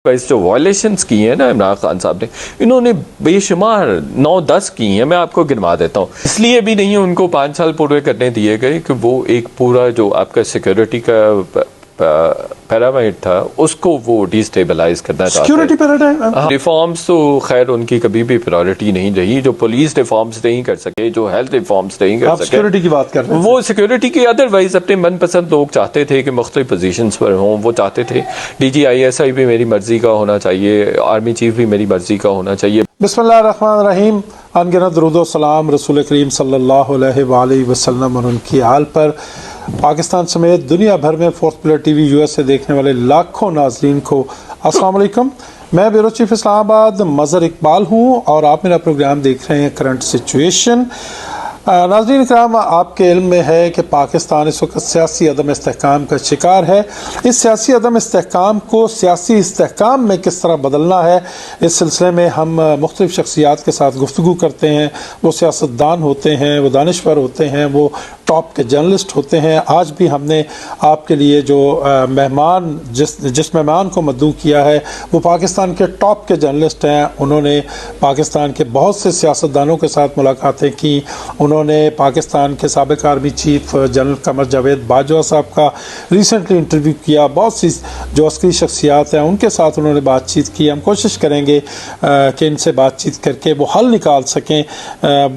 जो वायलेशंस की हैं ना इमरान खान साहब ने, इन्होंने बेशुमार 9-10 की हैं। मैं आपको गिनवा देता हूँ। इसलिए भी नहीं उनको 5 साल पूरे करने दिए गए कि वो एक पूरा जो आपका सिक्योरिटी का पैरामाइड था उसको वो डिस्टेबलाइज करना चाहते हैं। रिफॉर्म्स तो खैर उनकी कभी भी प्रायोरिटी नहीं रही। जो पुलिस रिफॉर्म्स नहीं कर सके, जो हेल्थ रिफॉर्म्स नहीं कर सके, सिक्योरिटी की बात कर रहे हैं, वो सिक्योरिटी के अदरवाइज अपने मनपसंद लोग चाहते थे कि मुख्तलिफ पोजीशंस पर हों। वो चाहते थे DGISI भी मेरी मर्जी का होना चाहिए, आर्मी चीफ भी मेरी मर्जी का होना चाहिए। बिस्मिल्लाहिर्रहमानिर्रहीम। अनगिनत दुरूद व सलाम रसूल करीम सल्लल्लाहु अलैहि वसल्लम और उनकी आल पर, पाकिस्तान समेत दुनिया भर में फोर्थ पिलर TV US से देखने वाले लाखों नाजरीन को अस्सलाम वालेकुम। मैं ब्यूरो चीफ इस्लामाबाद मज़हर इकबाल हूँ और आप मेरा प्रोग्राम देख रहे हैं करंट सिचुएशन। नाज़रीन कराम, आपके इल्म में है कि पाकिस्तान इस वक्त सियासी अदम इस्तेहकाम का शिकार है। इस सियासी अदम इस्तेहकाम को सियासी इस्तेहकाम में किस तरह बदलना है, इस सिलसिले में हम मुख्तलिफ शख्सियात के साथ गुफ्तगू करते हैं। वो सियासतदान होते हैं, वो दानिशवर होते हैं, वो टॉप के जर्नलिस्ट होते हैं। आज भी हमने आपके लिए जो मेहमान जिस मेहमान को मद्दू किया है वो पाकिस्तान के टॉप के जर्नलिस्ट हैं। उन्होंने पाकिस्तान के बहुत से सियासतदानों के साथ मुलाकातें की। उन्होंने पाकिस्तान के साबिक army chief general Qamar Javed Bajwa साहब का रिसेंटली इंटरव्यू किया। बहुत सी जो अस्करी शख्सियात हैं उनके साथ उन्होंने बातचीत की। हम कोशिश करेंगे कि इनसे बातचीत करके वो हल निकाल सकें,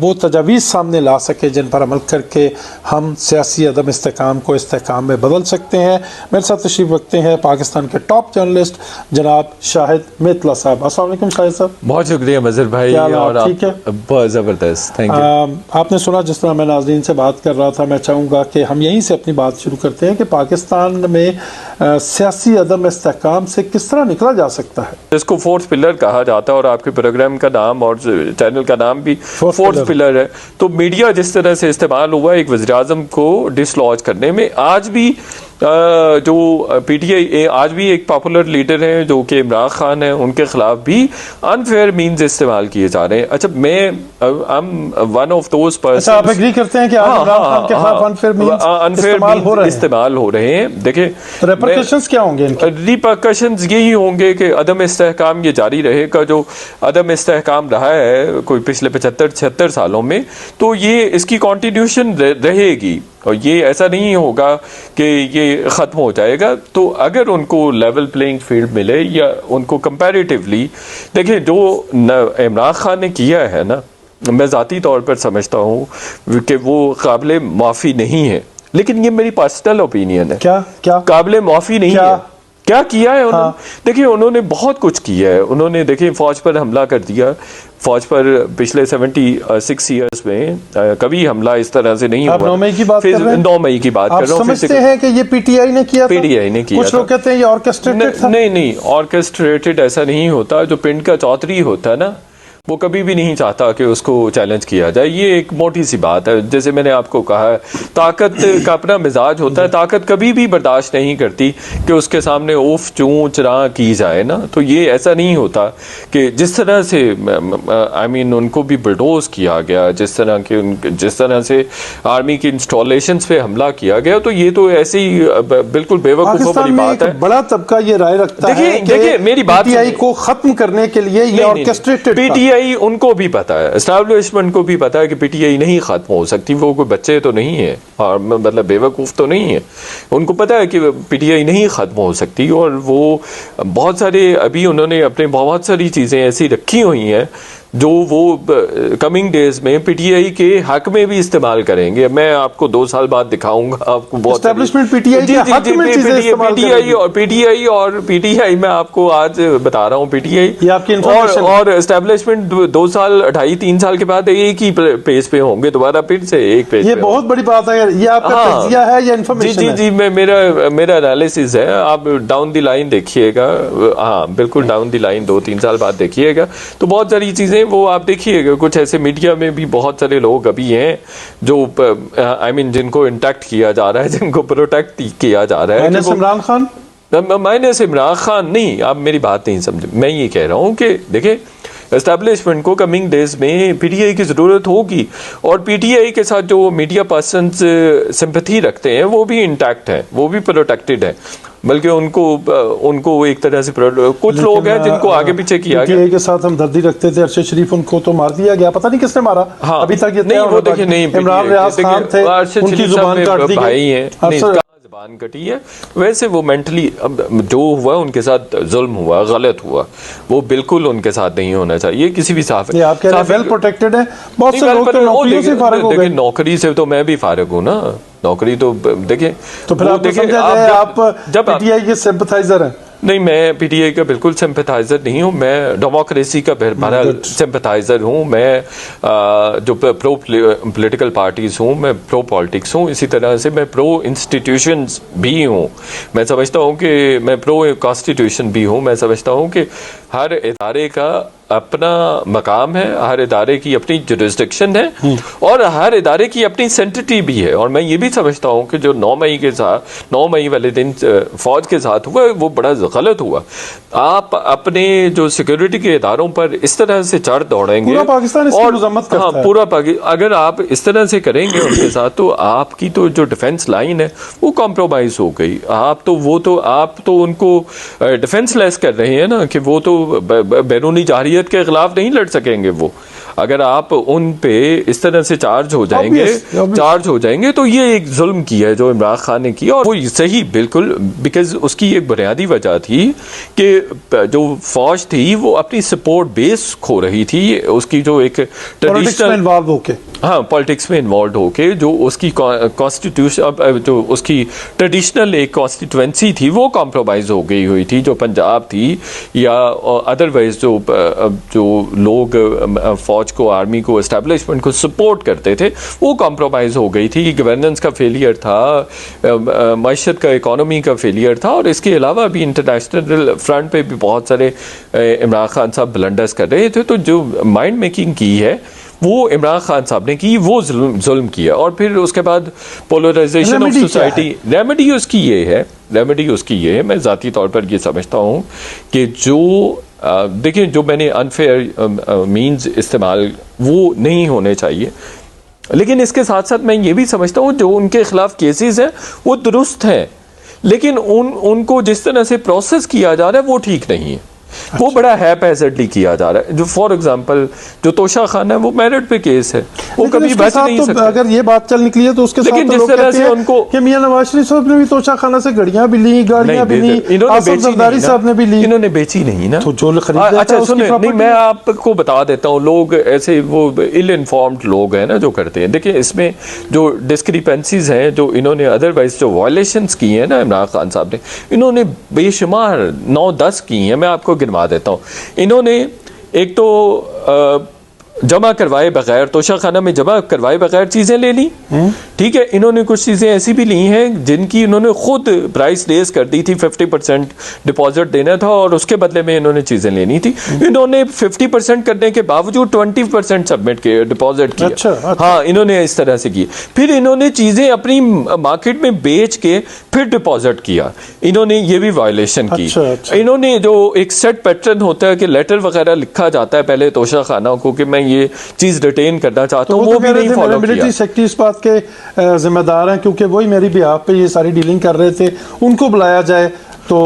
वो तजावीज़ सामने ला सकें जिन पर अमल करके हम सियासी अदम इस्तेहकाम को इस्तेहकाम में बदल सकते हैं। मेरे साथ तशरीफ़ रखते हैं पाकिस्तान के टॉप जर्नलिस्ट जनाब शाहिद मेतला साहब। अस्सलाम वालेकुम शाहिद साहब। बहुत शुक्रिया मज़हर भाई। और ठीक है, बहुत ज़बरदस्त, थैंक यू। आपने सुना जिस तरह मैं नाज़रीन से बात कर रहा था, मैं चाहूँगा कि हम यहीं से अपनी बात शुरू करते हैं कि पाकिस्तान में सियासी अदम इस्तेहकाम से किस तरह निकला जा सकता है। इसको फोर्थ पिलर कहा जाता है और आपके प्रोग्राम का नाम और चैनल का नाम भी फोर्थ पिलर है। तो मीडिया जिस तरह से इस्तेमाल हुआ एक वज़ीर आज़म को डिसलॉज करने में, आज भी जो PTI आज भी एक पॉपुलर लीडर हैं जो कि इमरान खान है, उनके खिलाफ भी अनफेयर मीन्स इस्तेमाल किए जा रहे हैं। अच्छा, मैं वन ऑफ दोज पर्सन। आप एग्री करते हैं कि आज इमरान खान के खिलाफ अनफेयर मीन्स इस्तेमाल हो रहे हैं? देखिए, रिपरकशंस क्या होंगे इनके? रिपरकशंस यही होंगे कि अदम इस्तेहकाम ये जारी रहेगा। जो अदम इस्तेहकाम रहा है कोई पिछले 75-76 सालों में, तो ये इसकी कॉन्टिन्यूशन रहेगी और ये ऐसा नहीं होगा कि ये ख़त्म हो जाएगा। तो अगर उनको लेवल प्लेइंग फील्ड मिले या उनको कंपैरेटिवली, देखिए जो इमरान खान ने किया है ना, मैं ज़ाती तौर पर समझता हूँ कि वो काबिल माफ़ी नहीं है, लेकिन ये मेरी पर्सनल ओपिनियन है। क्या काबिल माफ़ी नहीं है? क्या किया है उन्होंने? देखिए, उन्होंने बहुत कुछ किया है। उन्होंने देखिए फ़ौज पर हमला कर दिया। फ़ौज पर पिछले 76 ईयर्स में कभी हमला इस तरह से नहीं हुआ। 9 मई की बात कर रहे हैं? 9 मई की बात कर रहा हूँ। समझते हैं कि ये PTI ने किया था? PTI ने किया। कुछ लोग कहते हैं ये ऑर्केस्ट्रेटेड था। नहीं, ऑर्केस्ट्रेटेड ऐसा नहीं होता। जो पिंड का चौधरी होता है ना, वो कभी भी नहीं चाहता कि उसको चैलेंज किया जाए। ये एक मोटी सी बात है। जैसे मैंने आपको कहा है, ताकत का अपना मिजाज होता है। ताकत कभी भी बर्दाश्त नहीं करती कि उसके सामने उफ चूं चरा की जाए ना। तो ये ऐसा नहीं होता कि जिस तरह से उनको भी बुलडोज किया गया, जिस तरह से आर्मी की इंस्टॉलेशंस पे हमला किया गया, तो ये तो ऐसे ही बिल्कुल बेवकूफ़ों वाली बात है। बड़ा तबका ये राय रखता है। देखिए मेरी बात, PTI को खत्म करने के लिए ये ऑर्केस्ट्रेटेड। PTI उनको भी पता है, एस्टैब्लिशमेंट को भी पता है कि PTI नहीं खत्म हो सकती। वो कोई बच्चे तो नहीं है और मतलब बेवकूफ़ तो नहीं है। उनको पता है कि PTI नहीं खत्म हो सकती और वो बहुत सारे अभी उन्होंने अपने बहुत सारी चीज़ें ऐसी रखी हुई हैं जो वो कमिंग डेज में PTI के हक में भी इस्तेमाल करेंगे। मैं आपको 2 साल बाद दिखाऊंगा आपको। बहुत एस्टैब्लिशमेंट PTI के हक में चीजें इस्तेमाल करेंगे। PTI मैं आपको आज बता रहा हूँ। PTI और एस्टैब्लिशमेंट 2 साल 2.5-3 साल के बाद एक ही पेज पे होंगे दोबारा, फिर से एक पेज। ये बहुत बड़ी बात है। ये आपका तज्जिया है या इन्फॉर्मेशन है? जी, मेरा एनालिसिस है। आप डाउन द लाइन देखिएगा। हाँ बिल्कुल, डाउन द लाइन 2-3 साल बाद देखिएगा तो बहुत सारी चीजें वो आप देखिएगा। कुछ ऐसे मीडिया में भी बहुत सारे लोग अभी हैं जो जिनको इंटैक्ट किया जा रहा है, जिनको प्रोटेक्ट किया जा रहा है। इमरान खान माइनस इमरान खान नहीं, आप मेरी बात नहीं समझे। मैं ये कह रहा हूँ कि देखिए एस्टैब्लिशमेंट को कमिंग डेज में पीटीआई की ज़रूरत होगी, और पीटीआई के साथ जो मीडिया पर्सनस सिंपैथी रखते हैं वो भी इंटैक्ट है, वो भी प्रोटेक्टेड है, बल्कि उनको एक तरह से कुछ लोग हैं जिनको आगे पीछे किया गया। के साथ हम दर्दी रखते थे, अरशद शरीफ उनको तो मार दिया गया, पता नहीं किसने मारा। हाँ, अभी तक ये नहीं वो देखिए नहीं, इमरान रियाज खान थे, उनकी जुबान काट दी भाई हैं, जुबान कटी है। वैसे वो मेंटली जो हुआ उनके साथ जुल्म हुआ, गलत हुआ, वो बिल्कुल उनके साथ नहीं होना चाहिए किसी भी साफ। आप कह रहे हैं वेल प्रोटेक्टेड है, बहुत से लोग तो नौकरियों से फारिग हो गए। नौकरी से तो मैं भी फारिग हूँ ना, नौकरी तो देखिए, तो फिर आप जब पीटीआई के सिंपथाइजर हैं। नहीं, मैं पीटीआई का बिल्कुल सिंपथाइजर नहीं हूँ, मैं डेमोक्रेसी का बड़ा सिंपथाइजर हूँ। मैं जो प्रो पॉलिटिकल पार्टीज हूँ, मैं प्रो पॉलिटिक्स हूँ, इसी तरह से मैं प्रो इंस्टीट्यूशंस भी हूँ। मैं समझता हूँ कि मैं प्रो कॉन्स्टिट्यूशन भी हूँ। मैं समझता हूँ कि हर इदारे का अपना मकाम है, हर इदारे की अपनी जुरिस्डिक्शन है, और हर इदारे की अपनी सेंटिटी भी है। और मैं ये भी समझता हूँ कि जो 9 मई वाले दिन फौज के साथ हुआ वो बड़ा गलत हुआ। आप अपने जो सिक्योरिटी के इदारों पर इस तरह से चढ़ दौड़ेंगे, पूरा पाकिस्तान इसकी मजम्मत करता है। पूरा अगर आप इस तरह से करेंगे उनके साथ, तो आपकी तो जो डिफेंस लाइन है वो कॉम्प्रोमाइज हो गई। आप तो उनको डिफेंस लेस कर रहे हैं ना, कि वो तो बैरूनी जारियत के खिलाफ नहीं लड़ सकेंगे। वो अगर आप उन पे इस तरह से चार्ज हो जाएंगे तो ये एक जुल्म किया है जो इमरान खान ने किया, और वो सही बिल्कुल, बिकॉज उसकी एक बुनियादी वजह थी कि जो फौज थी वो अपनी सपोर्ट बेस खो रही थी। उसकी जो एक पॉलिटिक्स में इन्वॉल्व होके जो उसकी कॉन्स्टिट्यूशन, जो उसकी ट्रेडिशनल एक कॉन्स्टिट्यूएंसी थी वो कॉम्प्रोमाइज हो गई हुई थी। जो पंजाब थी या अदरवाइज जो लोग फौज को, आर्मी को, एस्टैब्लिशमेंट को सपोर्ट करते थे, वो कॉम्प्रोमाइज हो गई थी। गवर्नेंस का फेलियर था, मईशत का, इकोनॉमी का फेलियर था, और इसके अलावा भी इंटरनेशनल फ्रंट पे भी बहुत सारे इमरान खान साहब ब्लंडर्स कर रहे थे। तो जो माइंड मेकिंग की है वो इमरान खान साहब ने की, वो जुल्म किया। और फिर उसके बाद पोलराइजेशन ऑफ सोसाइटी, रेमेडी उसकी ये है, मैं ज़ाती तौर पर ये समझता हूँ कि जो देखिए, जो मैंने अनफेयर मीन्स इस्तेमाल वो नहीं होने चाहिए, लेकिन इसके साथ साथ मैं ये भी समझता हूँ जो उनके खिलाफ केसेस हैं वो दुरुस्त हैं, लेकिन उनको जिस तरह से प्रोसेस किया जा रहा है वो ठीक नहीं है। वो बड़ा हैपहैज़र्डली किया जा रहा है। जो फॉर एग्जांपल जो तोशा खान है वो मेरिट पे केस है, वो कभी बच नहीं सकता। अगर ये बात चल निकली है तो उसके साथ जिस तरह से उनको कि मियां नवाज शरीफ साहब ने भी तोशा खाना से गाड़ियां भी ली, आसिफ जरदारी साहब ने भी ली, इन्होंने बेची नहीं ना, तो जो खरीदते हैं। अच्छा सुनिए, नहीं मैं आपको बता देता हूँ, लोग ऐसे वो इल इन्फॉर्म्ड लोग हैं ना जो करते हैं। देखिए, इसमें जो डिस्क्रिपेंसीज हैं, जो इन्होंने अदरवाइज जो वायलेशंस की हैं ना इमरान खान साहब ने, इन्होंने बेशुमार 9-10 की हैं। मैं आपको गिनवा देता हूँ। इन्होंने एक तो जमा करवाए बगैर, तोशा खाना में जमा करवाए बगैर चीज़ें ले ली, ठीक है। इन्होंने कुछ चीज़ें ऐसी भी ली हैं जिनकी इन्होंने खुद प्राइस रेज कर दी थी, 50% डिपॉजिट देना था और उसके बदले में इन्होंने चीज़ें लेनी थी। इन्होंने 50% करने के बावजूद 20% सबमिट किए, डिपॉजिट किया। अच्छा। हाँ, इन्होंने इस तरह से की। फिर इन्होंने चीज़ें अपनी मार्केट में बेच के फिर डिपॉजिट किया। इन्होंने ये भी वायलेशन की। अच्छा। इन्होंने जो एक सेट पैटर्न होता है कि लेटर वगैरह लिखा जाता है पहले तोशा खाना को कि मैं ये चीज रिटेन करना चाहता हूँ, वो भी नहीं फॉलो किया। मिलिट्री सेक्रेटरी इस बात के जिम्मेदार हैं क्योंकि वही मेरी बिहाफ पे ये सारी डीलिंग कर रहे थे, उनको बुलाया जाए तो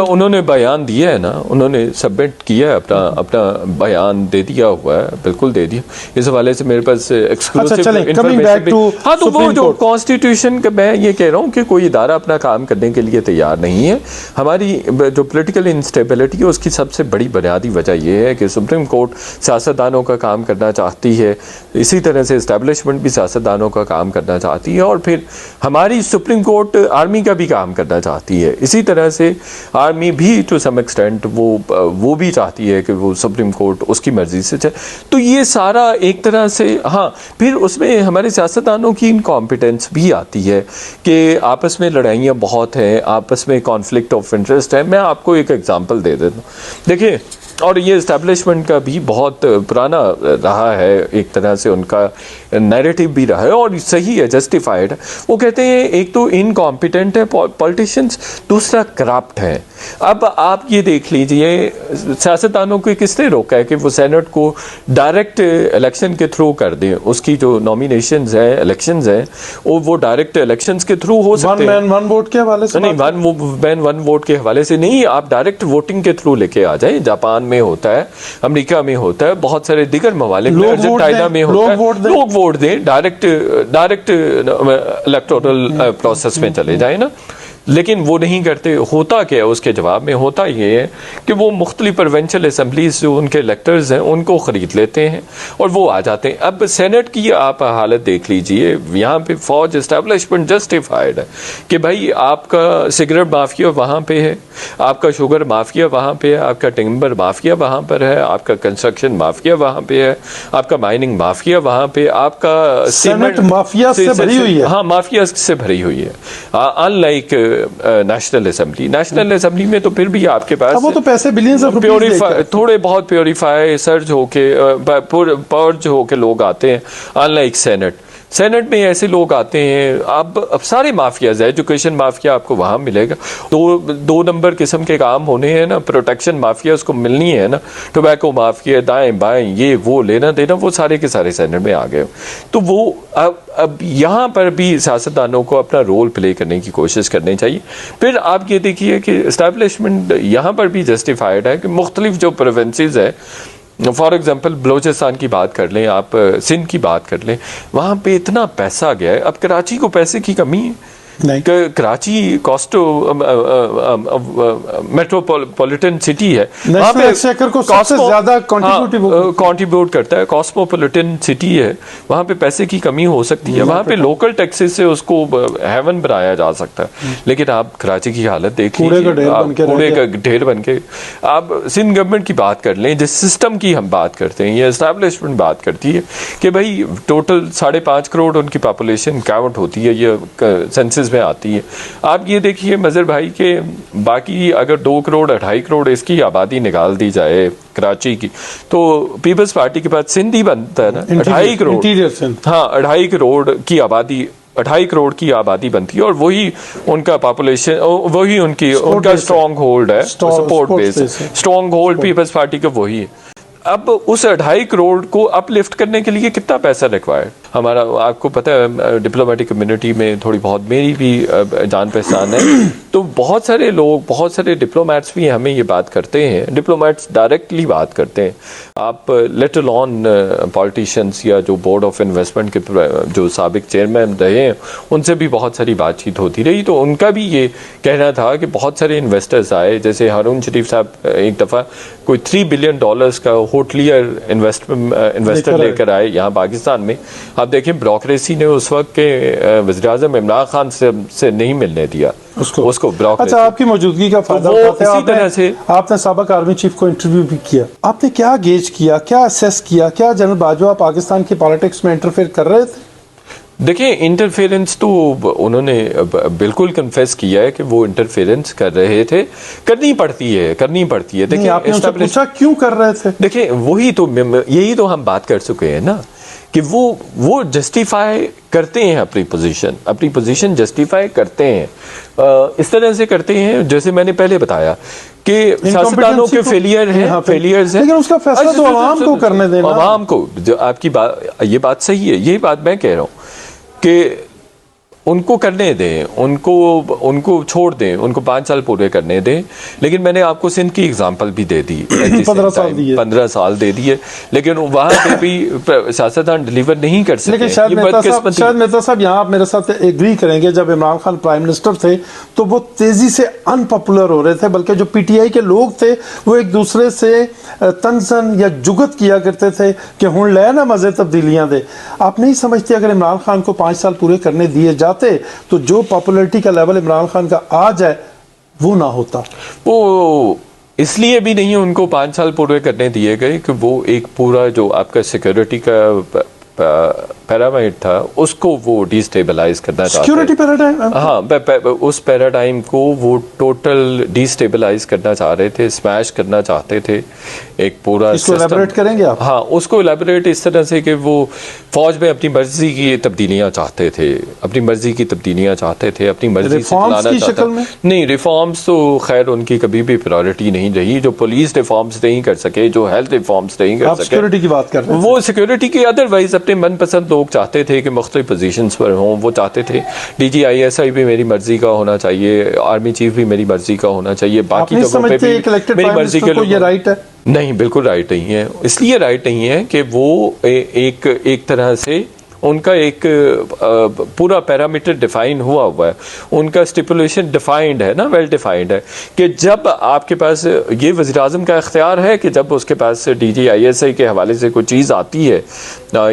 उन्होंने बयान दिया है ना, उन्होंने सबमिट किया है, अपना बयान दे दिया हुआ है, बिल्कुल दे दिया। इस हवाले से मेरे पास एक्सक्लूसिव इंफॉर्मेशन भी। हाँ, तो वो जो कॉन्स्टिट्यूशन का, मैं ये कह रहा हूँ कि कोई इदारा अपना काम करने के लिए तैयार नहीं है। हमारी जो पॉलिटिकल इंस्टेबिलिटी है उसकी सबसे बड़ी बुनियादी वजह यह है कि सुप्रीम कोर्ट सियासतदानों का काम करना चाहती है, इसी तरह से इस्टेब्लिशमेंट भी सियासतदानों का काम करना चाहती है, और फिर हमारी सुप्रीम कोर्ट आर्मी का भी काम करना चाहती है। इसी तरह से आर्मी भी टू सम एक्सटेंट वो भी चाहती है कि वो सुप्रीम कोर्ट उसकी मर्जी से चले। तो ये सारा एक तरह से, हाँ, फिर उसमें हमारे सियासतदानों की इनकॉम्पिटेंस भी आती है कि आपस में लड़ाइयाँ बहुत हैं, आपस में कॉन्फ्लिक्ट ऑफ इंटरेस्ट है। मैं आपको एक एग्जांपल दे देता हूँ, देखिए, और ये इस्टेब्लिशमेंट का भी बहुत पुराना रहा है, एक तरह से उनका नैरेटिव भी रहा है और सही है, जस्टिफाइड है। वो कहते हैं एक तो इनकॉम्पिटेंट है पॉलिटिशियंस, दूसरा करप्ट है। अब आप ये देख लीजिए, सियासतदानों को किसने रोका है कि वो सेनेट को डायरेक्ट इलेक्शन के थ्रू कर दें? उसकी जो नॉमिनेशंस हैं, इलेक्शंस हैं, वो डायरेक्ट इलेक्शंस के थ्रू हो सकते हैं। वन मैन वन वोट के हवाले से नहीं, वन मैन वन वोट के हवाले से नहीं, आप डायरेक्ट वोटिंग के थ्रू लेके आ जाए। जापान में होता है, अमेरिका में होता है, बहुत सारे दिगर ममालिक में, अर्जेंटीना में होता है, लोग वोट दें, डायरेक्ट इलेक्टोरल प्रोसेस में चले जाए ना। लेकिन वो नहीं करते। होता क्या है उसके जवाब में? होता ये है कि वो मुख्तलिफ प्रोविंशियल असम्बलीज जो उनके इलेक्टर्स हैं उनको ख़रीद लेते हैं और वो आ जाते हैं। अब सेनेट की आप हालत देख लीजिए, यहाँ पे फौज इस्टेब्लिशमेंट जस्टिफाइड है कि भाई आपका सिगरेट माफिया वहाँ पे है, आपका शुगर माफिया वहाँ पे है, आपका टिम्बर माफिया वहाँ पर है, आपका कंस्ट्रक्शन माफिया वहाँ पे है, आपका माइनिंग माफिया वहाँ पे, आपका सेनेट माफिया से भरी हुई है। हाँ, माफिया से भरी हुई है। अनलाइक नेशनल असेंबली में तो फिर भी आपके पास वो तो पैसे बिलियंस ऑफ रुपीस थोड़े बहुत प्योरीफाई सर्ज होके पर्ज होके लोग आते हैं। अनलाइक सेनेट में ऐसे लोग आते हैं। अब सारे माफियाज है, एजुकेशन माफिया आपको वहां मिलेगा, दो नंबर किस्म के काम होने हैं ना, प्रोटेक्शन माफिया उसको मिलनी है ना, टोबैको माफिया, दाएं बाएं, ये वो लेना देना, वो सारे के सारे सेनेट में आ गए। तो वो अब यहाँ पर भी सियासतदानों को अपना रोल प्ले करने की कोशिश करनी चाहिए। फिर आप ये देखिए कि इस्टेब्लिशमेंट यहाँ पर भी जस्टिफाइड है कि मुख्तलिफ जो प्रोविंसेस है, फॉर एग्जाम्पल बलोचिस्तान की बात कर लें, आप सिंध की बात कर लें, वहाँ पे इतना पैसा गया है। अब कराची को पैसे की कमी है नहीं, कराची कॉस्टो मेट्रोपॉलिटन सिटी है, वहाँ पे एक्सचेकर को सबसे ज्यादा कंट्रीब्यूट करता है, कॉस्मोपॉलिटन सिटी है, वहाँ पे पैसे की कमी हो सकती है, वहाँ पे लोकल टैक्सेस से उसको हेवन बनाया जा सकता है। लेकिन आप कराची की हालत देख लीजिए, कूड़े का ढेर बन के। आप सिंध गवर्नमेंट की बात कर लें, जिस सिस्टम की हम बात करते हैं, ये एस्टैब्लिशमेंट बात करती है कि भाई टोटल 5.5 करोड़ उनकी पॉपुलेशन काउंट होती है, ये सेंसस में आती है। आप ये देखिए मजहर भाई के बाकी अगर 2 करोड़ 2.5 करोड़ इसकी आबादी निकाल दी जाए कराची की, तो पीपल्स पार्टी के पास सिंध ही बनता है ना, 2.5 करोड़। हाँ, 2.5 करोड़ की आबादी, 2.5 करोड़ की आबादी बनती है और वही उनका पॉपुलेशन, वही उनका स्ट्रॉन्ग होल्ड है, support base, strong hold peoples party का वही है। अब उस 2.5 करोड़ को अपलिफ्ट करने के लिए कितना पैसा रिक्वायर्ड? हमारा, आपको पता है डिप्लोमेटिक कम्युनिटी में थोड़ी बहुत मेरी भी जान पहचान है, तो बहुत सारे लोग, बहुत सारे डिप्लोमेट्स भी हमें ये बात करते हैं, डिप्लोमेट्स डायरेक्टली बात करते हैं। आप लेट अलोन पॉलिटिशियंस या जो बोर्ड ऑफ इन्वेस्टमेंट के जो साबिक चेयरमैन रहे हैं, उनसे भी बहुत सारी बातचीत होती रही, तो उनका भी ये कहना था कि बहुत सारे इन्वेस्टर्स आए, जैसे हारून शरीफ साहब एक दफ़ा कोई $3 बिलियन का होटलियर इन्वेस्टर लेकर आए यहाँ पाकिस्तान में। आप देखें ब्रोक्रेसी ने उस वक्त के वज़ीर-ए-आज़म इमरान खान से नहीं मिलने दिया उसको ब्रोक्रेसी। अच्छा, आपकी मौजूदगी का फायदा उठाते हैं, आपने साबिक आर्मी चीफ को इंटरव्यू भी किया, आपने क्या गेज किया, क्या असेस किया, क्या जनरल बाजवा पाकिस्तान की पॉलिटिक्स में इंटरफेयर कर रहे थे? देखिए, इंटरफेरेंस तो उन्होंने बिल्कुल कन्फेस किया है कि वो इंटरफेरेंस कर रहे थे, करनी पड़ती है। देखिए, आपने उनसे पूछा क्यों कर रहे थे? देखिए, यही तो हम बात कर चुके हैं ना कि वो जस्टिफाई करते हैं अपनी पोजीशन जस्टिफाई करते हैं। इस तरह से करते हैं जैसे मैंने पहले बताया कि सियासतदानों के फेलियर्स हैं, लेकिन उसका फैसला तो आवाम को करने देना। आवाम को, जो आपकी बात, ये बात सही है, यही बात मैं कह रहा हूँ कि उनको करने दें, उनको छोड़ दें, उनको 5 साल पूरे करने दें। लेकिन मैंने आपको सिंध की एग्जांपल भी दे दी, 15 साल दे दिए, लेकिन वहाँ पे भी सियासतदान डिलीवर नहीं कर सकते। लेकिन शायद मेहता साहब यहाँ आप मेरे साथ एग्री करेंगे, जब इमरान खान प्राइम मिनिस्टर थे तो वो तेजी से अनपॉपुलर हो रहे थे, बल्कि जो PTI के लोग थे वो एक दूसरे से तंजन या जुगत किया करते थे कि हुण ले ना मजे तब्दीलियां दे। आप नहीं समझते अगर इमरान खान को 5 साल पूरे करने दिए जाते तो जो पॉपुलैरिटी का लेवल इमरान खान का आ जाए वो ना होता? वो इसलिए भी नहीं उनको 5 साल पूरे करने दिए गए कि वो एक पूरा जो आपका सिक्योरिटी का पैरामाइड था उसको वो डिस्टेबलाइज करना चाहते सिक्योरिटी पैराडाइम, हाँ, उस पैराडाइम को वो टोटल डिस्टेबलाइज करना चाह रहे थे, स्मैश करना चाहते थे एक पूरा इसको एलैबोरेट करेंगे आप? हाँ, उसको एलैबोरेट इस तरह से कि वो फौज में अपनी मर्जी की तब्दीलियां चाहते थे, अपनी मर्जी की तब्दीलियां चाहते थे, अपनी मर्जी से चलाना चाहते। नहीं, रिफॉर्म्स तो खैर उनकी कभी भी प्रायोरिटी नहीं रही। जो पुलिस रिफॉर्म्स नहीं कर सके, जो हेल्थ रिफॉर्म्स नहीं कर सके, सिक्योरिटी की बात कर रहे हैं, वो सिक्योरिटी की अदरवाइज अपने मनपसंद लोग चाहते थे कि मुख्तलिफ पोजीशंस पर हों। वो चाहते थे DGISI भी मेरी मर्जी का होना चाहिए, आर्मी चीफ भी मेरी मर्जी का होना चाहिए, बाकी जगहों पे भी मेरी मर्जी के लोग। ये राइट है? नहीं, बिल्कुल राइट नहीं है। इसलिए राइट नहीं है कि वो एक तरह से उनका एक पूरा पैरामीटर डिफाइन हुआ है, उनका स्टिपुलेशन डिफाइंड है ना, वेल डिफाइंड है कि जब आपके पास ये वज़ीर आज़म का इख्तियार है कि जब उसके पास DGISI के हवाले से कोई चीज़ आती है,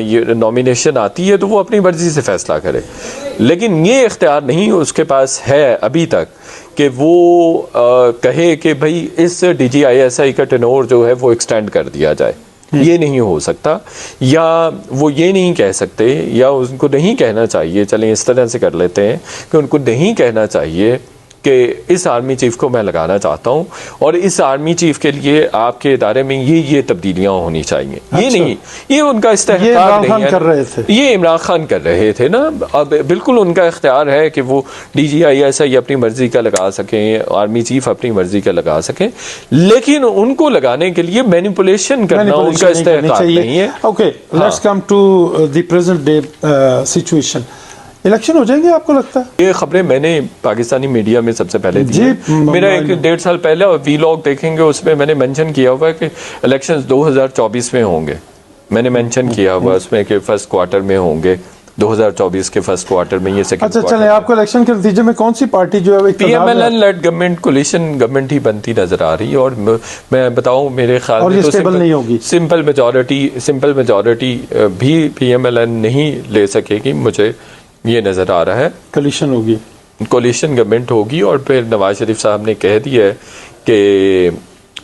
ये नॉमिनेशन आती है, तो वो अपनी मर्जी से फैसला करे। लेकिन ये इख्तियार नहीं उसके पास है अभी तक कि वो कहे कि भाई इस DGISI का टेनोर जो है वो एक्सटेंड कर दिया जाए। ये नहीं हो सकता, या वो ये नहीं कह सकते, या उनको नहीं कहना चाहिए। चलें इस तरह से कर लेते हैं कि उनको नहीं कहना चाहिए कि इस आर्मी चीफ को मैं लगाना चाहता हूं और इस आर्मी चीफ के लिए आपके इदारे में ये तब्दीलियां होनी चाहिए। अच्छा। ये नहीं, ये उनका इस्तेहकाक नहीं है। कर रहे थे ये इमरान खान कर रहे थे ना। अब बिल्कुल उनका इख्तियार है कि वो DGISI अपनी मर्जी का लगा सकें, आर्मी चीफ अपनी मर्जी का लगा सकें, लेकिन उनको लगाने के लिए मैनिपुलेशन करना उनका इस्तेहकाक नहीं है। Okay, let's come to the present day situation. Election हो जाएंगे आपको लगता है? ये खबरें मैंने पाकिस्तानी मीडिया में सबसे पहले दी है। मेरा 1-1.5 साल पहले वीलॉग देखेंगे, उसमें मैंने मेंशन किया हुआ है कि इलेक्शंस 2024 में होंगे। मैंने मेंशन किया हुआ उसमें कि फर्स्ट क्वार्टर में होंगे, 2024 के फर्स्ट क्वार्टर में। ये सेकंड। अच्छा, चलें, आपको इलेक्शन के नतीजे में कौन सी पार्टी जो है PMLN led government, coalition government ही बनती नजर आ रही है। और मैं बताऊं, मेरे ख्याल में तो सिंपल मेजॉरिटी भी PMLN नहीं ले सकेगी। मुझे ये नज़र आ रहा है कोलिशन गवर्नमेंट होगी। और फिर नवाज शरीफ साहब ने कह दिया है कि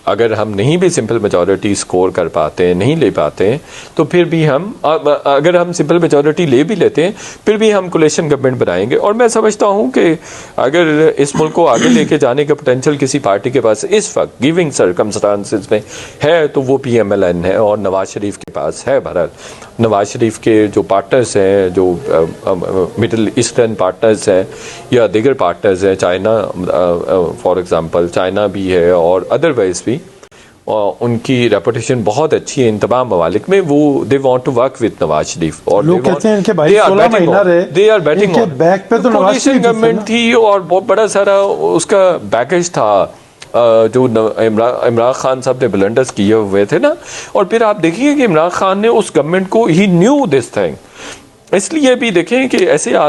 अगर हम नहीं भी सिंपल मेजॉरिटी स्कोर कर पाते हैं, नहीं ले पाते हैं, तो फिर भी हम, अगर हम सिंपल मेजॉरिटी ले भी लेते हैं, फिर भी हम कोलिशन गवर्नमेंट बनाएंगे। और मैं समझता हूं कि अगर इस मुल्क को आगे लेके जाने का पोटेंशियल किसी पार्टी के पास इस वक्त गिविंग सर्कमस्टांसेस में है, तो वो PMLN है और नवाज शरीफ के पास है। बहरहाल नवाज शरीफ के जो पार्टनर्स हैं, जो मिडल ईस्टर्न पार्टनर्स हैं या दीगर पार्टनर्स हैं, चाइना फॉर एग्जांपल, चाइना भी है और अदरवाइज भी, उनकी रेपुटेशन बहुत अच्छी है इन तमाम ममालिक में। वो they want to work with Nawaz Sharif. और लोग कहते हैं इनके भाई 16 महीना रहे, they are batting on back पे तो नवाज शरीफ गवर्नमेंट थी और बहुत बड़ा सारा उसका पैकेज था जो इमरान खान साहब ने ब्लंडर्स किए हुए थे ना। और फिर आप देखिए कि इमरान खान ने उस गवर्नमेंट को, ही न्यू दिस थिंग। इसलिए भी देखें कि ऐसा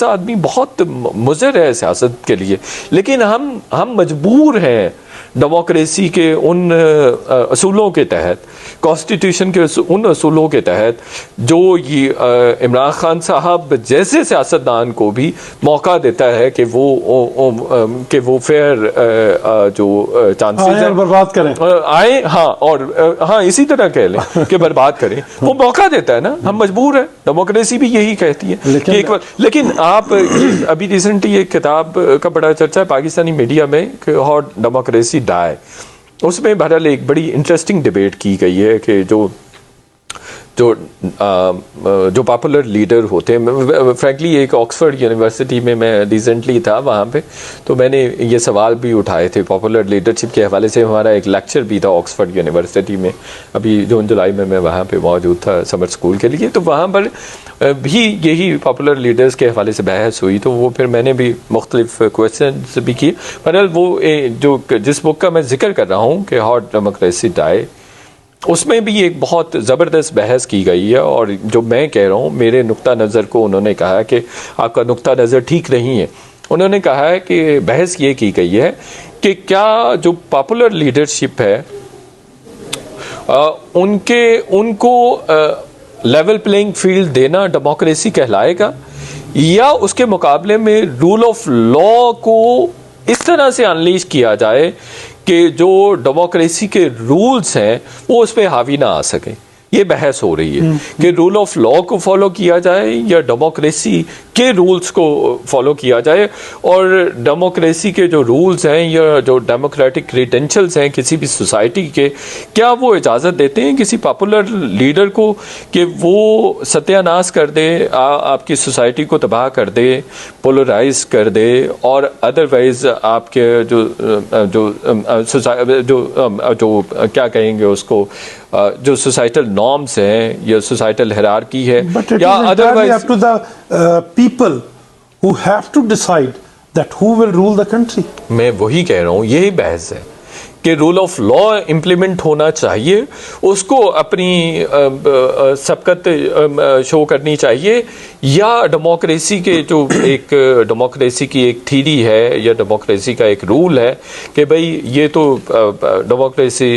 आदमी बहुत मुज़र है सियासत के लिए। लेकिन हम मजबूर हैं डेमोक्रेसी के उन असूलों के तहत, कॉन्स्टिट्यूशन के उन असूलों के तहत, जो ये इमरान खान साहब जैसे सियासतदान को भी मौका देता है कि वो फेयर जो चांसेस हैं बर्बाद करें, आए। हाँ, और हाँ, इसी तरह कह लें कि बर्बाद करें, वो मौका देता है ना। हम मजबूर हैं, डेमोक्रेसी भी यही कहती है। लेकिन आप अभी रिसेंटली एक किताब का बड़ा चर्चा है पाकिस्तानी मीडिया में कि हाउ डेमोक्रेसी डाई। उसमें बहरहाल एक बड़ी इंटरेस्टिंग डिबेट की गई है कि जो पॉपुलर लीडर होते हैं, फ्रैंकली एक ऑक्सफोर्ड यूनिवर्सिटी में मैं रिसेंटली था वहाँ पे, तो मैंने ये सवाल भी उठाए थे पॉपुलर लीडरशिप के हवाले से। हमारा एक लेक्चर भी था ऑक्सफोर्ड यूनिवर्सिटी में, अभी जून जुलाई में मैं वहाँ पे मौजूद था समर स्कूल के लिए। तो वहाँ पर भी यही पॉपुलर लीडर्स के हवाले से बहस हुई। तो वो फिर मैंने भी मुख्तलिफ क्वेश्चन भी किए। बहरहाल वो जो जिस बुक का मैं जिक्र कर रहा हूँ कि हाउ डेमोक्रेसी डाई, उसमें भी एक बहुत ज़बरदस्त बहस की गई है। और जो मैं कह रहा हूँ, मेरे नुक्ता नज़र को उन्होंने कहा कि आपका नुक्ता नज़र ठीक नहीं है। उन्होंने कहा है कि बहस ये की गई है कि क्या जो पॉपुलर लीडरशिप है उनको लेवल प्लेइंग फील्ड देना डेमोक्रेसी कहलाएगा, या उसके मुकाबले में रूल ऑफ लॉ को इस तरह से अनलीश किया जाए कि जो डेमोक्रेसी के रूल्स हैं वो उस पर हावी ना आ सकें। ये बहस हो रही है कि रूल ऑफ लॉ को फॉलो किया जाए या डेमोक्रेसी के रूल्स को फॉलो किया जाए, और डेमोक्रेसी के जो रूल्स हैं या जो डेमोक्रेटिक क्रेडेंशियल्स हैं किसी भी सोसाइटी के, क्या वो इजाज़त देते हैं किसी पॉपुलर लीडर को कि वो सत्यानाश कर दे, आपकी सोसाइटी को तबाह कर दे, पोलराइज कर दे, और अदरवाइज आपके जो क्या कहेंगे उसको, जो सोसाइटल नॉर्म्स हैं या सोसाइटल हायरार्की है, But it या is entirely otherwise up to the people who have to decide that who will rule the country. मैं वही कह रहा हूँ, यही बहस है कि रूल ऑफ लॉ इम्प्लीमेंट होना चाहिए, उसको अपनी सबकत शो करनी चाहिए, या डेमोक्रेसी के जो एक डेमोक्रेसी की एक थीरी है या डेमोक्रेसी का एक रूल है कि भाई ये तो democracy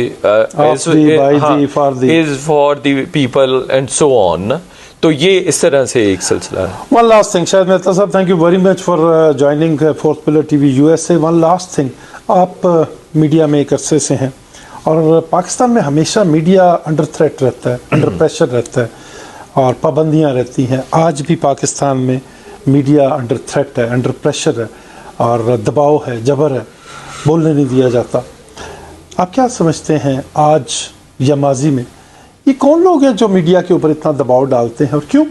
is for the people and so on, तो ये इस तरह से एक सिलसिला है। One last thing, शायद मेहता साहब, thank you very much for joining Fourth Pillar TV USA. One last thing, आप मीडिया में एक अरसे से हैं और पाकिस्तान में हमेशा मीडिया अंडर थ्रेट रहता है, अंडर प्रेशर रहता है और पाबंदियां रहती हैं। आज भी पाकिस्तान में मीडिया अंडर थ्रेट है, अंडर प्रेशर है और दबाव है, जबर है, बोलने नहीं दिया जाता। आप क्या समझते हैं आज या माजी में ये कौन लोग हैं जो मीडिया के ऊपर इतना दबाव डालते हैं और क्यों?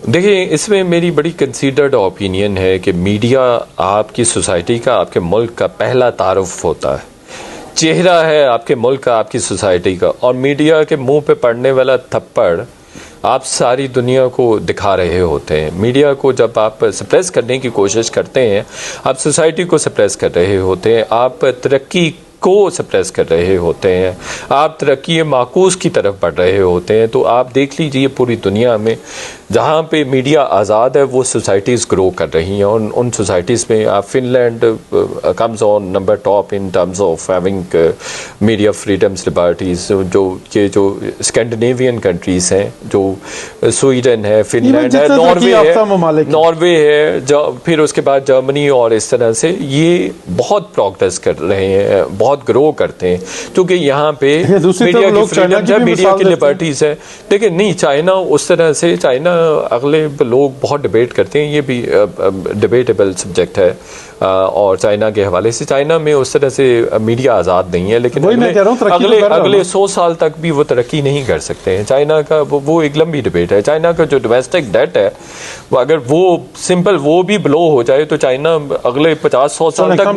देखिए, इसमें मेरी बड़ी कंसीडर्ड ओपिनियन है कि मीडिया आपकी सोसाइटी का, आपके मुल्क का पहला तारुफ होता है, चेहरा है आपके मुल्क का, आपकी सोसाइटी का, और मीडिया के मुंह पे पड़ने वाला थप्पड़ आप सारी दुनिया को दिखा रहे होते हैं। मीडिया को जब आप सप्रेस करने की कोशिश करते हैं, आप सोसाइटी को सप्रेस कर रहे होते हैं, आप तरक्की को सप्रेस कर रहे होते हैं, आप तरक्की माकूस की तरफ बढ़ रहे होते हैं। तो आप देख लीजिए पूरी दुनिया में जहाँ पे मीडिया आज़ाद है वो सोसाइटीज़ ग्रो कर रही हैं, और उन सोसाइटीज़ में आप Finland comes on number top in terms of having media freedoms, liberties. जो स्कैंडिनेवियन कंट्रीज़ हैं, जो स्वीडन है, फिनलैंड है, नॉर्वे है, फिर उसके बाद जर्मनी, और इस तरह से ये बहुत प्रोग्रेस कर रहे हैं, बहुत ग्रो करते हैं, क्योंकि यहाँ पे मीडिया की फ्रीडम है, मीडिया की लिबर्टीज़ है। लेकिन नहीं, चाइना उस तरह से, चाइना अगले लोग बहुत डिबेट करते हैं, ये भी डिबेटेबल सब्जेक्ट है, और चाइना के हवाले से चाइना में उस तरह से मीडिया आज़ाद नहीं है, लेकिन अगले 100 साल तक भी वो तरक्की नहीं कर सकते हैं। चाइना का वो एक लंबी डिबेट है। चाइना का जो डोमेस्टिक डेट है वो अगर वो सिंपल वो भी ब्लो हो जाए तो चाइना अगले 50-100 साल तक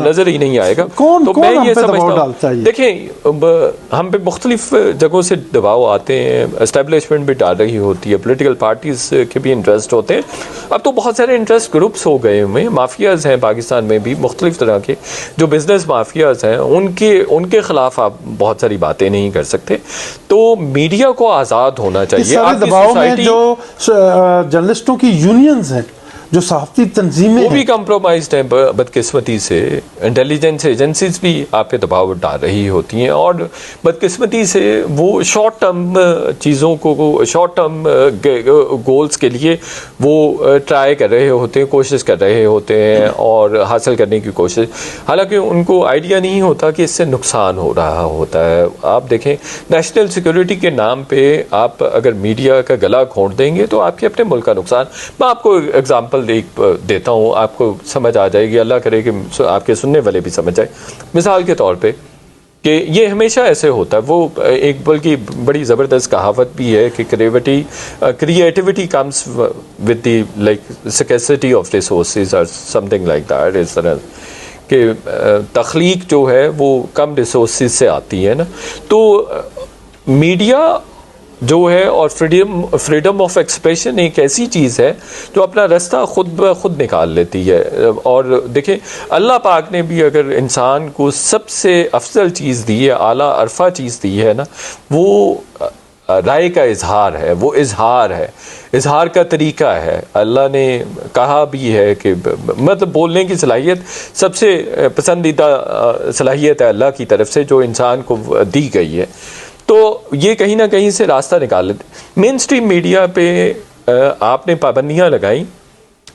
नजर ही नहीं आएगा। तो मैं ये समझता हूँ, देखें, हम पे मुख्तलिफ जगहों से दबाव आते हैं, एस्टेब्लिशमेंट भी डाल रही होती है, पोलिटिकल पार्टीज के भी इंटरेस्ट होते हैं। अब तो बहुत सारे इंटरेस्ट ग्रुप्स हो गए हुए, माफियाज हैं पाकिस्तान में भी, मुख्तलिफ तरह के जो बिजनेस माफियाज हैं, उनके खिलाफ आप बहुत सारी बातें नहीं कर सकते। तो मीडिया को आज़ाद होना चाहिए। दबाव में जो जर्नलिस्टों की यूनियंस हैं, जो सहाफ़ती तंजीमें, वो भी कम्प्रोमाइज्ड हैं बदकिस्मती से। इंटेलिजेंस एजेंसीज भी आप पे दबाव डाल रही होती हैं, और बदकिस्मती से वो शॉर्ट टर्म चीज़ों को, शॉर्ट टर्म गोल्स के लिए वो ट्राई कर रहे होते हैं, कोशिश कर रहे होते हैं और हासिल करने की कोशिश, हालांकि उनको आइडिया नहीं होता कि इससे नुकसान हो रहा होता है। आप देखें, नेशनल सिक्योरिटी के नाम पे आप अगर मीडिया का गला घोंट देंगे तो आपके अपने मुल्क का नुकसान। मैं आपको एग्जाम्पल देता हूँ, आपको समझ आ जाएगी, अल्लाह करे कि आपके सुनने वाले भी समझ जाए। मिसाल के तौर पे कि ये हमेशा ऐसे होता है, वो एक बल्कि बड़ी ज़बरदस्त कहावत भी है कि creativity comes with the like scarcity of resources और समथिंग लाइक दैट। इस तरह कि तख्लीक जो है वो कम रिसोर्सेज से आती है ना। तो मीडिया जो है और फ्रीडम ऑफ एक्सप्रेशन एक ऐसी चीज़ है जो अपना रास्ता खुद ब खुद निकाल लेती है। और देखें, अल्लाह पाक ने भी अगर इंसान को सबसे अफजल चीज़ दी है, आला अरफा चीज़ दी है ना, वो राय का इजहार है, वो इजहार है, इजहार का तरीका है। अल्लाह ने कहा भी है कि मतलब बोलने की सलाहियत सबसे पसंदीदा सलाहियत है अल्लाह की तरफ से जो इंसान को दी गई है। तो ये कहीं ना कहीं से रास्ता निकाल लेते। मेन स्ट्रीम मीडिया पे आपने पाबंदियां लगाई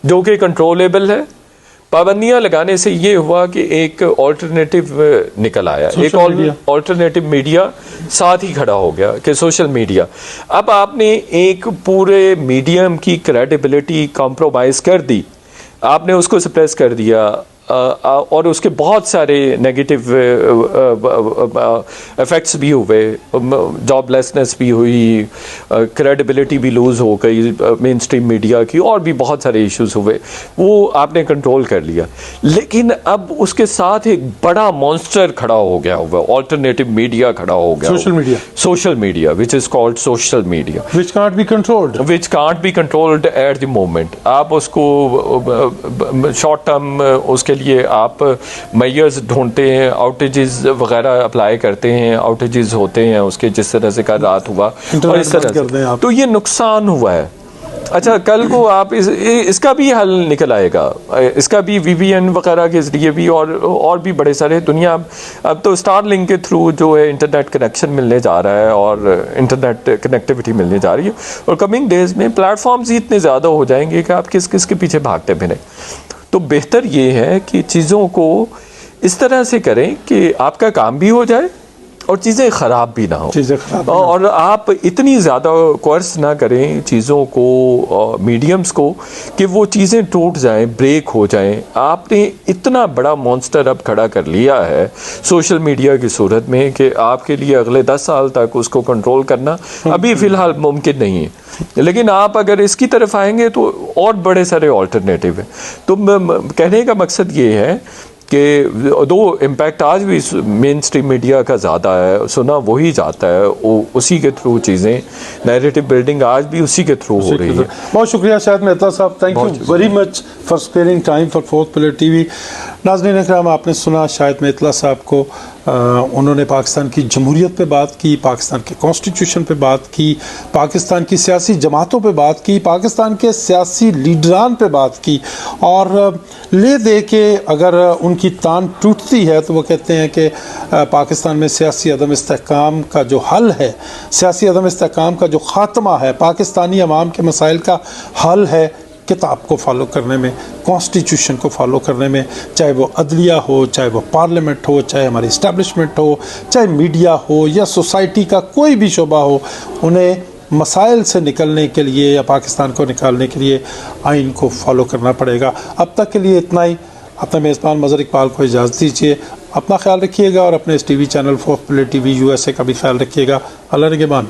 जो कि कंट्रोलेबल है, पाबंदियां लगाने से ये हुआ कि एक ऑल्टरनेटिव निकल आया, एक Social media. ऑल्टरनेटिव मीडिया साथ ही खड़ा हो गया कि सोशल मीडिया। अब आपने एक पूरे मीडियम की क्रेडिबिलिटी कॉम्प्रोमाइज़ कर दी, आपने उसको सप्रेस कर दिया, और उसके बहुत सारे नेगेटिव इफ़ेक्ट्स भी हुए, जॉबलेसनेस भी हुई, क्रेडिबिलिटी भी लूज़ हो गई मेन स्ट्रीम मीडिया की, और भी बहुत सारे इश्यूज हुए, वो आपने कंट्रोल कर लिया। लेकिन अब उसके साथ एक बड़ा मॉन्स्टर खड़ा हो गया हुआ, ऑल्टरनेटिव मीडिया खड़ा हो गया, social media which is called social media, which can't be controlled, which can't be controlled at the moment। आप उसको शॉर्ट टर्म उसके लिए आप मेजर्स ढूंढते हैं, आउटेजेस वगैरह अप्लाई करते हैं, आउटेजेस होते हैं उसके, जिस तरह से कल रात हुआ और इस तरह से, तो ये नुकसान हुआ है। अच्छा, कल को आप इसका भी हल निकल आएगा, इसका भी VPN वगैरह के जरिए भी, और भी बड़े सारे दुनिया अब तो स्टारलिंक के थ्रू जो है इंटरनेट कनेक्शन मिलने जा रहा है और इंटरनेट कनेक्टिविटी मिलने जा रही है, और कमिंग डेज में प्लेटफॉर्म्स ही इतने ज़्यादा हो जाएंगे कि आप किस किस के पीछे भागते फिरें। तो बेहतर ये है कि चीज़ों को इस तरह से करें कि आपका काम भी हो जाए और चीज़ें ख़राब भी ना हो, और आप इतनी ज़्यादा कोर्स ना करें चीज़ों को, मीडियम्स को, कि वो चीज़ें टूट जाएं, ब्रेक हो जाएं। आपने इतना बड़ा मॉन्स्टर अब खड़ा कर लिया है सोशल मीडिया की सूरत में कि आपके लिए अगले 10 साल तक उसको कंट्रोल करना अभी फ़िलहाल मुमकिन नहीं है, लेकिन आप अगर इसकी तरफ आएंगे तो और बड़े सारे ऑल्टरनेटिव हैं। तो कहने का मकसद ये है कि दो इम्पैक्ट आज भी मेन स्ट्रीम मीडिया का ज़्यादा है, सुना वही जाता है, उसी के थ्रू चीज़ें, नैरेटिव बिल्डिंग आज भी उसी के थ्रू हो रही है। बहुत शुक्रिया शाहिद मेहता साहब, thank you very much for sparing time for fourth pillar TV. नाज़रीन इकराम, आपने सुना शाहिद मेहता साहब को, उन्होंने पाकिस्तान की जमहूरियत पे बात की, पाकिस्तान के कॉन्स्टिट्यूशन पे बात की, पाकिस्तान की सियासी जमातों पे बात की, पाकिस्तान के सियासी लीडरान पे बात की, और ले दे के अगर उनकी तान टूटती है तो वो कहते हैं कि पाकिस्तान में सियासी अदम इस्तेहकाम का जो हल है, सियासी अदम इस्तेहकाम का जो ख़ात्मा है, पाकिस्तानी अवाम के मसाइल का हल है किताब को फॉलो करने में, कॉन्स्टिट्यूशन को फॉलो करने में, चाहे वो अदलिया हो, चाहे वो पार्लियामेंट हो, चाहे हमारी इस्टेब्लिशमेंट हो, चाहे मीडिया हो या सोसाइटी का कोई भी शोबा हो, उन्हें मसाइल से निकलने के लिए या पाकिस्तान को निकालने के लिए आइन को फॉलो करना पड़ेगा। अब तक के लिए इतना ही। अपना मेज़बान मज़हर इकबाल को इजाज़त दीजिए। अपना ख्याल रखिएगा और अपने इस TV channel fourth pillar TV USA का भी ख्याल रखिएगा। अल्लाह निगहबान।